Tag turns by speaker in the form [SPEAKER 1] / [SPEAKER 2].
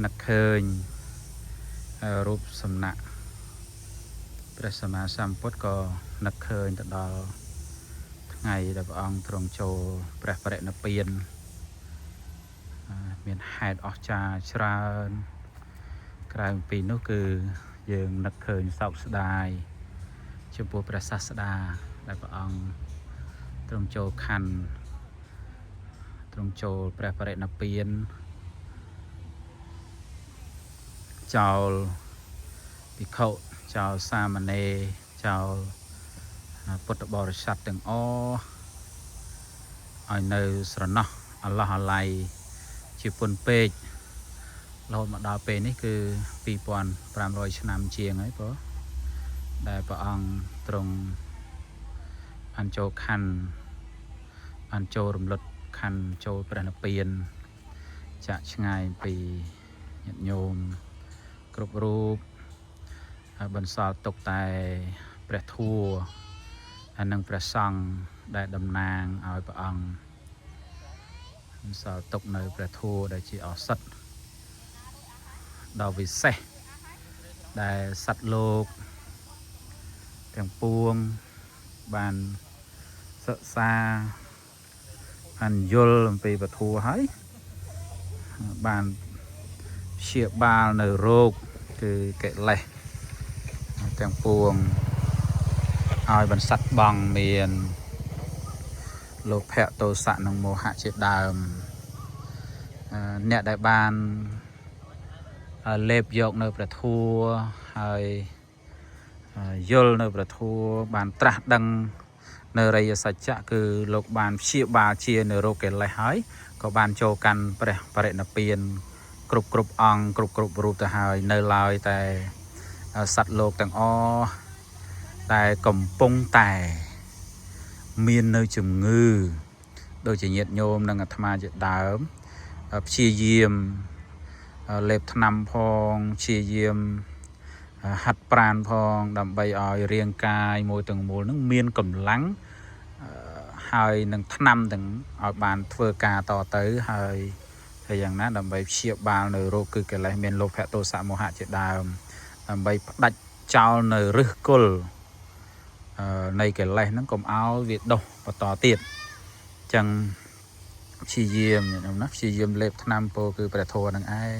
[SPEAKER 1] นักเคยรูปสำนักพระสมมาสัมพุทธก็นักเคยตลอดไงแต่พระองค์ทรงโชว์พระประเดชเปลี่ยนมีเหตุออกจากชรากลายปีนู้คือยังนักเคยสอบสดายชมพูพระศาสดาแต่พระองค์ทรงโชว์คันทรงโชว์พระประเดชเปลี่ยนเจ้าปิเขาเจ้าสามเณรเจ้าพุทธบริษัทទាំងអឲ្យនៅស្រណោះអឡោះអាល័យជាពុនពេករហូតមកដល់ពេលនេះគឺ2500ឆ្នាំជាងហើយបងដែលព្រះអង្គទ្រង់បានចូលខណ្ឌបានចូលរំលត់ខណ្ឌចូលព្រះនិព្វានចាក់ឆ្ងាយពីញាតិញោមគ្រប់រូបបន្សល់ទុកតែព្រះធัวហើយនិងព្រះសង្ឃដែលតំណាងឲ្យព្រះអង្គបន្សល់ទុកនៅព្រះធัวដែលជាឱសថដ៏វិសេសដែលសត្វលោកទាំងពួងបានសិក្សាបានយល់អំពីព្រះធัวហើយបានព្យាបាលនៅរោគគឺកិលេសទាំងពួងឲ្យបន្សាត់បងមានលោភៈទោសៈនិងមោហៈជាដើមអ្នកដែលបានលេបយកនៅព្រះធัวហើយយល់នៅព្រះធัวបានត្រាស់ដឹងនៅរិយសច្ចៈគឺលោកបានព្យាបាលជានៅរោគកិលេសហើយក៏បានចូលកាន់ព្រះបរិនិព្វានគ្រប់អង្គគ្រប់រូបទៅហើយនៅឡើយតែសត្វលោកទាំងអស់តែកំពុងតែមាននៅជំងឺដូចជាញាតិញោមនិងអាត្មាជាដើមព្យាយាមលេបថ្នាំផងព្យាយាមហាត់ប្រាណផងដើម្បីឲ្យរាងកាយមួយទាំងមូលនឹងមានកម្លាំងហើយនឹងថ្នាំទាំងឲ្យបានធ្វើការតទៅហើយយ៉ាងណាដើម្បីព្យាបាលនៅរោគគឺកិលេសមានលោភៈទោសៈមោហៈជាដើមដើម្បីផ្ដាច់ចោលនៅឫសគល់នៃកិលេសហ្នឹងកុំឲ្យវាដុះបន្តទៀតអញ្ចឹងព្យាយាមណាព្យាយាមលេបថ្នាំពោគឺព្រះធម៌នឹងឯង